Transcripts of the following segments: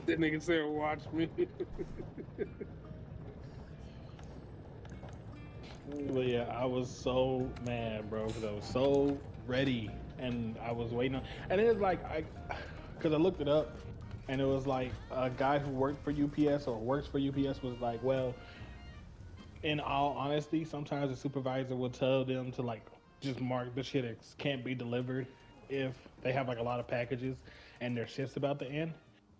That nigga said, "Watch me." But yeah, I was so mad, bro, because I was so ready and I was waiting on. And it was like because I looked it up, and it was like a guy who worked for UPS or works for UPS was like, well, in all honesty, sometimes the supervisor will tell them to like just mark the shit as can't be delivered if they have like a lot of packages and their shift's about to end,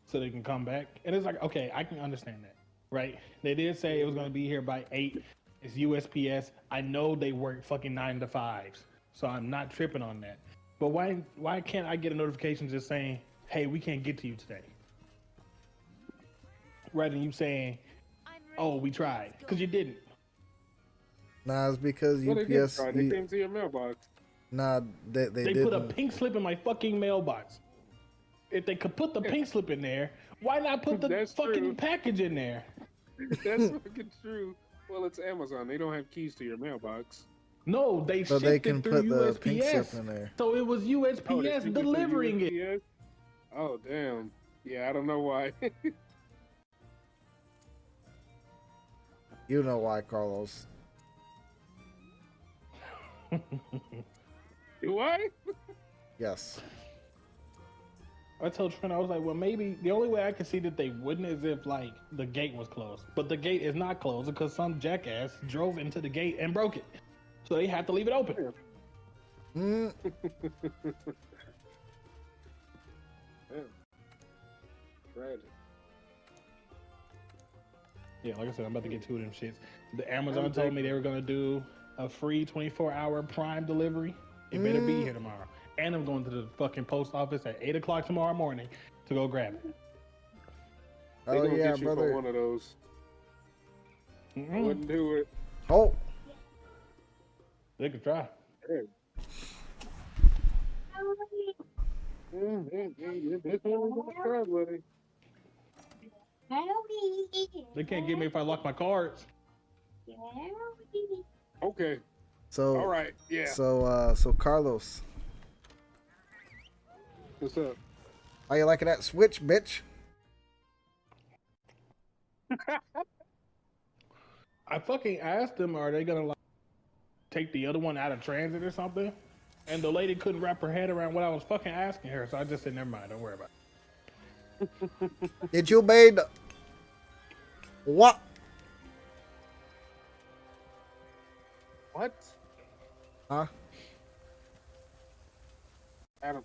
so they can come back. And it's like, okay, I can understand that, right? They did say it was going to be here by 8. It's USPS. I know they work fucking 9 to 5s, so I'm not tripping on that. But why can't I get a notification just saying, hey, we can't get to you today, rather than you saying, oh, we tried, because you didn't. Nah, it's because Well, they did UPS. try. They came to your mailbox. Nah, they They put a didn't. pink slip in my fucking mailbox. If they could put the pink slip in there, why not put the That's fucking true. package in there? That's fucking true. Well, it's Amazon. They don't have keys to your mailbox. No, they So they shipped can it through put the pink slip USPS. in there. So it was Oh, they USPS shipped it through delivering it. USPS. Oh, damn. Yeah, I don't know why. You know why, Carlos? Why? Yes. I told Trent, I was like, well, maybe the only way I could see that they wouldn't is if like the gate was closed. But the gate is not closed because some jackass drove into the gate and broke it. So they had to leave it open. Mm. Damn. Tragic. Yeah, like I said, I'm about to get two of them shits. The Amazon told me they were gonna do a free 24-hour Prime delivery. It better be here tomorrow. And I'm going to the fucking post office at 8 o'clock tomorrow morning to go grab it. They Oh gonna yeah, get you brother. for one of those. I wouldn't do it. Oh, They could try. Hey. This one was gonna try, buddy. They can't get me if I lock my cards. Okay. so All right. Yeah. so Carlos, What's up? how you liking that Switch, bitch? I fucking asked them, are they gonna like take the other one out of transit or something? And the lady couldn't wrap her head around what I was fucking asking her, so I just said, never mind, don't worry about it. Did you made what? What? Huh? Adam.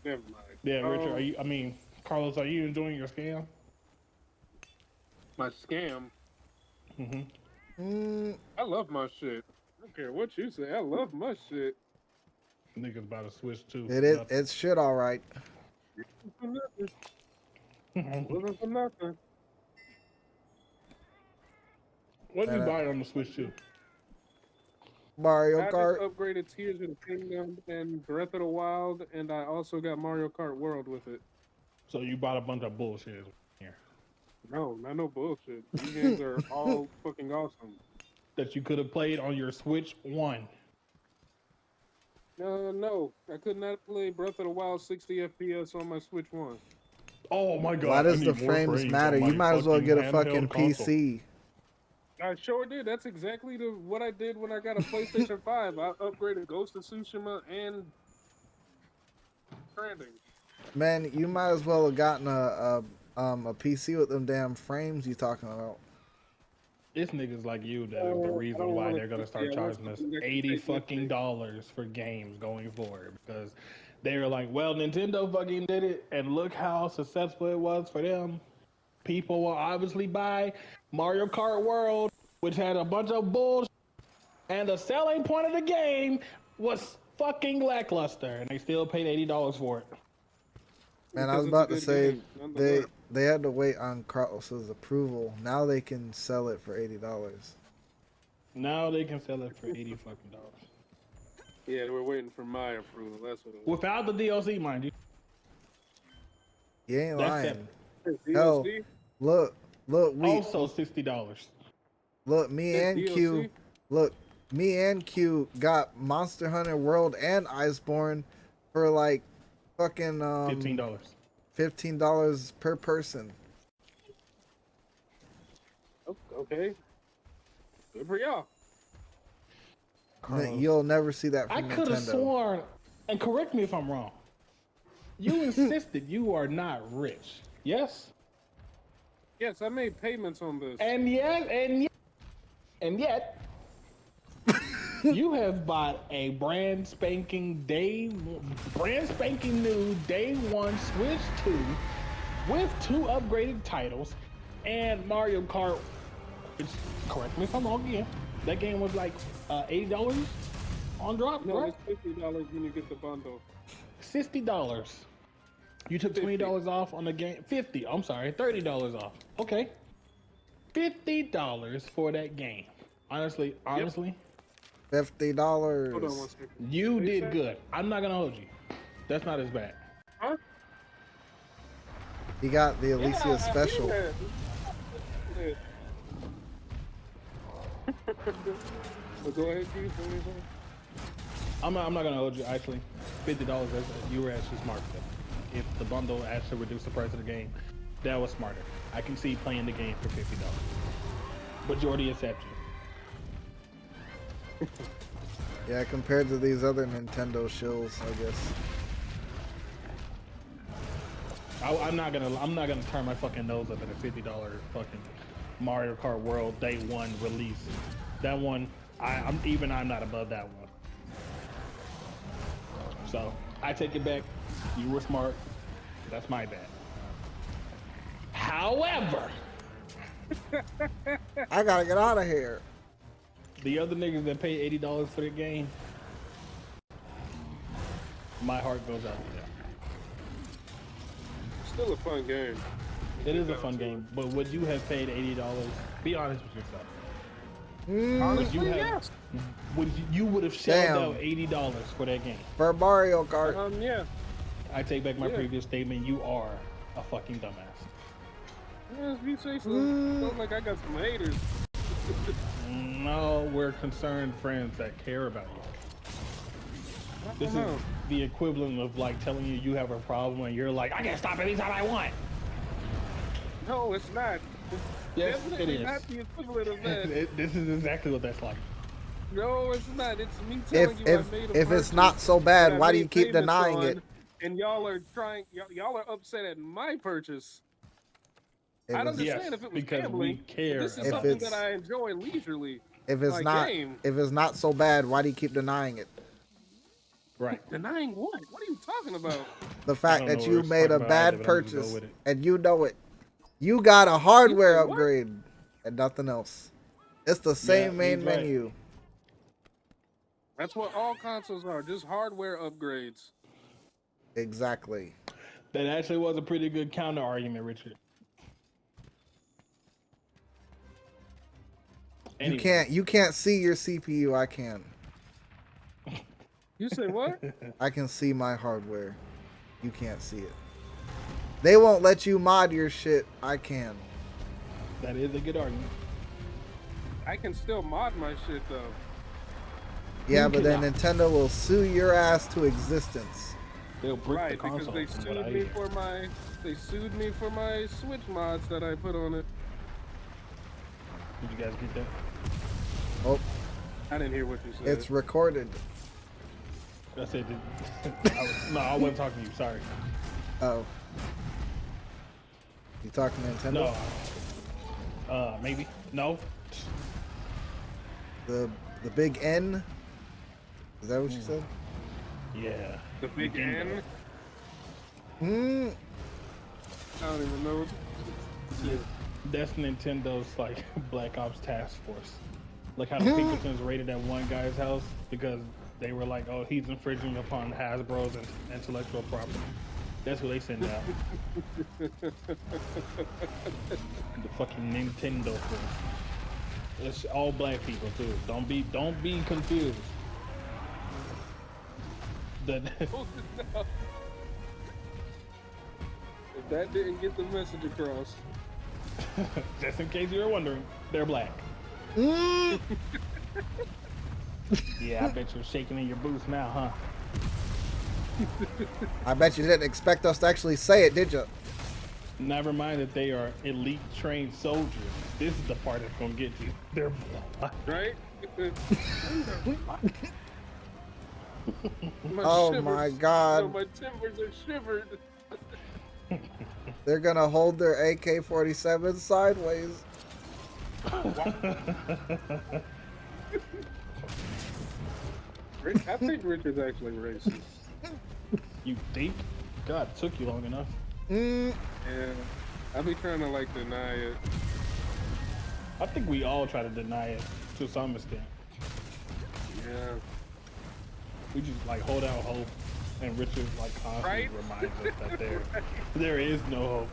Never mind. Yeah, Richard, are you? I mean, Carlos, are you enjoying your scam? My scam. Mm-hmm. I love my shit. I don't care what you say. I love my shit. Niggas about to switch too. It is. It's shit, all right. Wasn't for nothing. What did you buy on the Switch too? Mario I Kart. just upgraded Tears of the Kingdom and Breath of the Wild, and I also got Mario Kart World with it. So you bought a bunch of bullshit here. No, not no bullshit. These games are all fucking awesome. That you could have played on your Switch 1. No, I could not play Breath of the Wild 60 FPS on my Switch 1. Oh my god. Why does I the need more frames on matter? my You might as well get a handheld fucking console. PC. I sure did. That's exactly what I did when I got a PlayStation 5. I upgraded Ghost of Tsushima and Stranding. Man, you might as well have gotten a PC with them damn frames you talking about. It's niggas like you that is the reason why they're gonna start charging us $80 for games going forward, because they were like, well, Nintendo fucking did it, and look how successful it was for them. People will obviously buy Mario Kart World, which had a bunch of bullshit, and the selling point of the game was fucking lackluster, and they still paid $80 for it. Man, I was about to say they had to wait on Carlos's approval. Now they can sell it for $80. Now they can sell it for $80 fucking dollars. Yeah, we're waiting for my approval. That's what it was. Without the DLC, mind you. You ain't lying. DLC? Hell, look, we Also $60. look, me and Q, look, me and Q got Monster Hunter World and Iceborne for like fucking $15. $15 per person. Okay. Good for y'all. You'll never see that I from could have Nintendo. sworn, and correct me if I'm wrong. You insisted you are not rich. Yes. Yes, I made payments on this. And yet, you have bought a brand spanking new day one Switch 2 with 2 upgraded titles and Mario Kart. Which, correct me if I'm wrong again. That game was like $80 on drop. No, right? it's $50 when you get the bundle. $60. You took $20 off on the game. I'm sorry, $30 off. Okay. $50 for that game. Honestly, $50. Hold on one second. you did good. I'm not gonna hold you. That's not as bad. Huh? You got the Alicia special. Yeah. Well, go ahead, Keith. I'm not gonna hold you. Actually, $50. You were actually smart. If the bundle actually reduced the price of the game, that was smarter. I can see playing the game for $50. Majority accept you. Yeah, compared to these other Nintendo shills, I guess. I'm not gonna turn my fucking nose up at a $50 fucking Mario Kart World Day 1 release. That one, I'm not above that one. So I take it back. You were smart. That's my bad. However, I gotta get out of here. the other niggas that pay $80 for the game, my heart goes out to them. Still a fun game. It is a fun game, but would you have paid $80? Be honest with yourself. Honestly, yes. You would have shelled out $80 for that game? For Mario Kart. Yeah. I take back my previous statement. You are a fucking dumbass. Yeah, if you say so. Sounds like I got some haters. No, we're concerned friends that care about you. This is the equivalent of like telling you you have a problem and you're like, I can stop anytime I want. No, it's not. Yes, Definitely it is. not the equivalent of that. This is exactly what that's like. No, it's not. It's me telling you I made a If it's not so bad, why do you keep denying it? And y'all are y'all are upset at my purchase. I'd understand if it was because gambling. we care. This is something that I enjoy leisurely. If it's not so bad, why do you keep denying it? Right. Denying what? What are you talking about? The fact that you made a bad purchase and you know it. You got a hardware upgrade and nothing else. It's the same main menu. That's what all consoles are, just hardware upgrades. Exactly. That actually was a pretty good counter argument, Richard. Anyway. You can't see your CPU, I can. You say what? I can see my hardware. You can't see it. They won't let you mod your shit. I can. That is a good argument. I can still mod my shit though. Yeah, but then Nintendo will sue your ass to existence. They'll brick the console. Because they sued me for my Switch mods that I put on it. Did you guys get that? Oh. I didn't hear what you said. It's recorded. I said, I wasn't talking to you. Sorry. Oh. You talking Nintendo? No. Maybe. No. The big N? Is that what you said? Yeah. The big N? I don't even know. That's Nintendo's like Black Ops Task Force. Like how the Pinkertons raided that one guy's house because they were like, oh, he's infringing upon Hasbro's intellectual property. That's what they send out. The fucking Nintendo Force. It's all black people too. Don't be confused. If that didn't get the message across. Just in case you were wondering, they're black. Yeah, I bet you're shaking in your boots now, huh? I bet you didn't expect us to actually say it, did you? Never mind that they are elite trained soldiers. This is the part that's gonna get you. They're blind. Right? Oh shivers, my no, god. my timbers are shivered. They're gonna hold their AK-47 sideways. I think Richard's actually racist. You think? God, it took you long enough. Mm. Yeah, I be trying to like deny it. I think we all try to deny it to some extent. Yeah. We just like hold out hope, and Richard like constantly reminds us that there is no hope.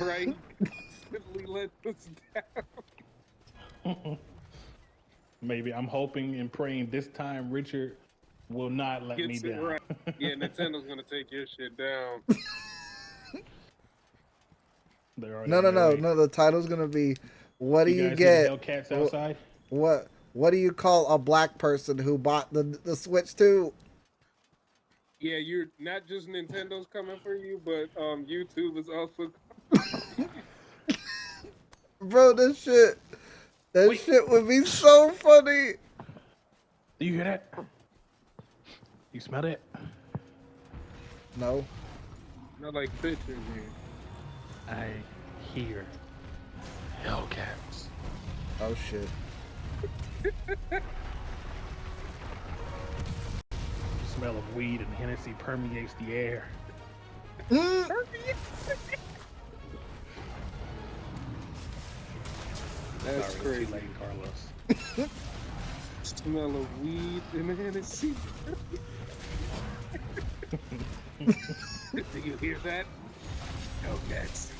Right? Simply let us down. Maybe I'm hoping and praying this time Richard will not let me Gets it down. right. Yeah, Nintendo's gonna take your shit down. No. The title's gonna be, "What do you guys get? Hellcats outside? What do you call a black person who bought the Switch 2?" Yeah, you're not just Nintendo's coming for you, but YouTube is also. Bro, that shit would be so funny. Do you hear that? You smell it? No. Not like fish in here. I hear Hellcats. Oh shit. Smell of weed and Hennessy permeates the air. That's Sorry, crazy. late, Carlos. Smell of weed and Hennessy. Do you hear that? Hellcats.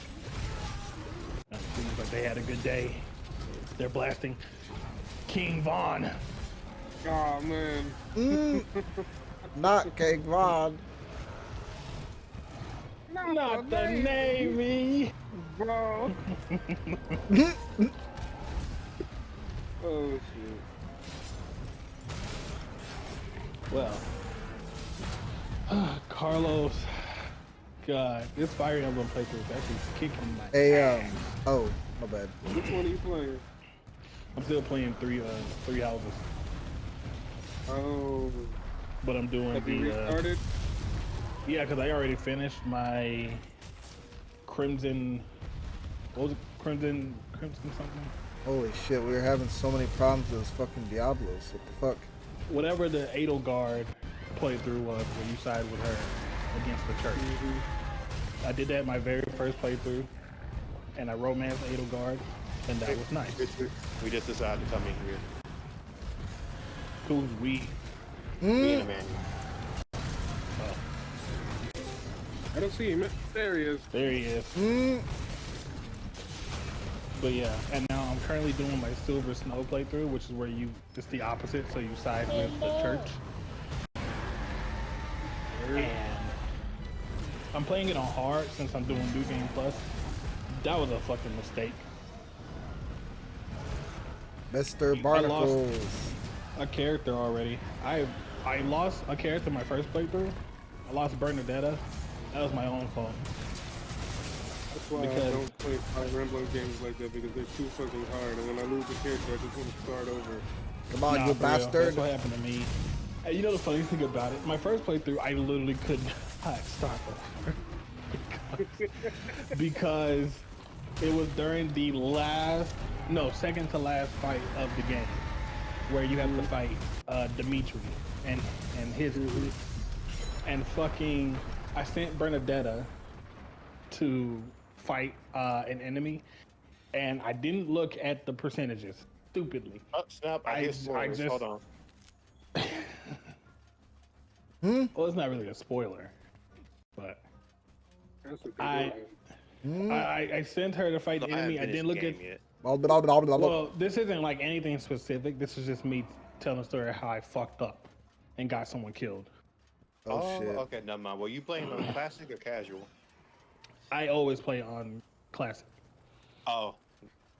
It seems like they had a good day. They're blasting King Von. Oh man. Not King Von. Not the Navy. Bro. Oh shit. Well, Carlos, God, this Fire Emblem playthrough is actually kicking my ass. Oh, my bad. Which one are you playing? I'm still playing three houses, Oh. but I'm doing Have you restarted? Yeah, because I already finished my Crimson. What was it? Crimson something? Holy shit, we were having so many problems with this fucking Diablos. What the fuck? Whatever the Edelgard playthrough was, where you side with her against the church. Mm-hmm. I did that my very first playthrough, and I romanced Edelgard, and that was nice. We just decided to come in here. Who's we? Me and Emmanuel. I don't see him. There he is. There he is. But yeah, and now I'm currently doing my Silver Snow playthrough, which is where it's the opposite, so you side with the church. And I'm playing it on hard since I'm doing New Game Plus. That was a fucking mistake. Mr. Barnacles. A character already. I lost a character my first playthrough. I lost Bernadetta. That was my own fault. That's why I don't play Fire Emblem games like that, because they're too fucking hard, and when I lose a character, I just want to start over. Come on, you bastard. That's what happened to me. And you know the funny thing about it? My first playthrough, I literally could not start over. because it was during the second to last fight of the game, where you have to fight Dimitri and his group. And fucking, I sent Bernadetta to fight an enemy, and I didn't look at the percentages. Stupidly. Oh, snap. I just hold on. Well, it's not really a spoiler, but That's a good one. I sent her to fight the enemy. I didn't look at yet. Well, this isn't like anything specific. This is just me telling a story of how I fucked up and got someone killed. Oh shit. Okay, never mind. Were you playing on classic or casual? I always play on classic. Oh,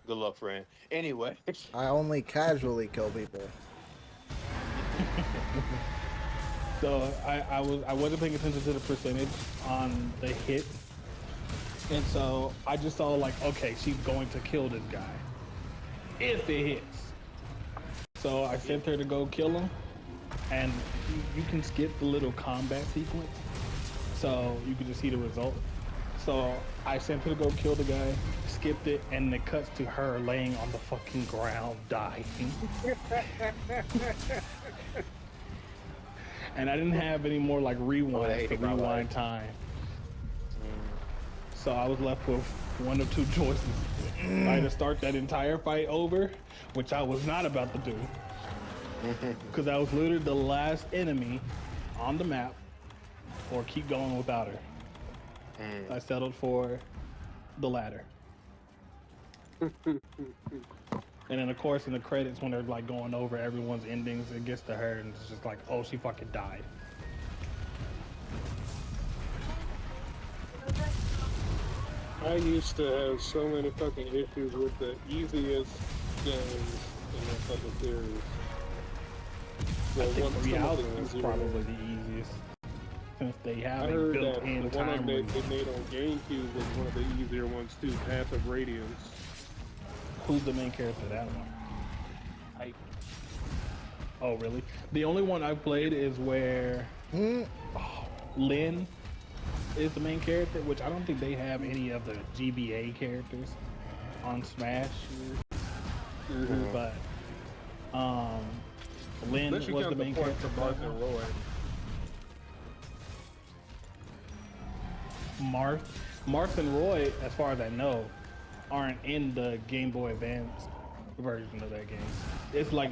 good luck, friend. Anyway. I only casually kill people. So I wasn't paying attention to the percentage on the hit, And so I just saw like, okay, she's going to kill this guy if it hits. So I sent her to go kill him, and you can skip the little combat sequence, so you can just see the result. So I sent her to go kill the guy, skipped it, and it cuts to her laying on the fucking ground dying. And I didn't have any more like rewind time. So I was left with one of two choices. Either start that entire fight over, which I was not about to do, because I was literally the last enemy on the map, or keep going without her. I settled for the latter. And then of course in the credits, when they're like going over everyone's endings, it gets to her and it's just like, oh, she fucking died. I used to have so many fucking issues with the easiest games in that fucking series. I think Reality is probably the easiest, since they have a built-in the one time they made on GameCube was one of the easier ones too, Path of Radiance. Who's the main character of that one? Oh, really? The only one I've played is where Lynn is the main character, which I don't think they have any of the GBA characters on Smash. But Lynn was the main character. Marth and Roy. Marth and Roy, as far as I know, aren't in the Game Boy Advance version of that game. It's like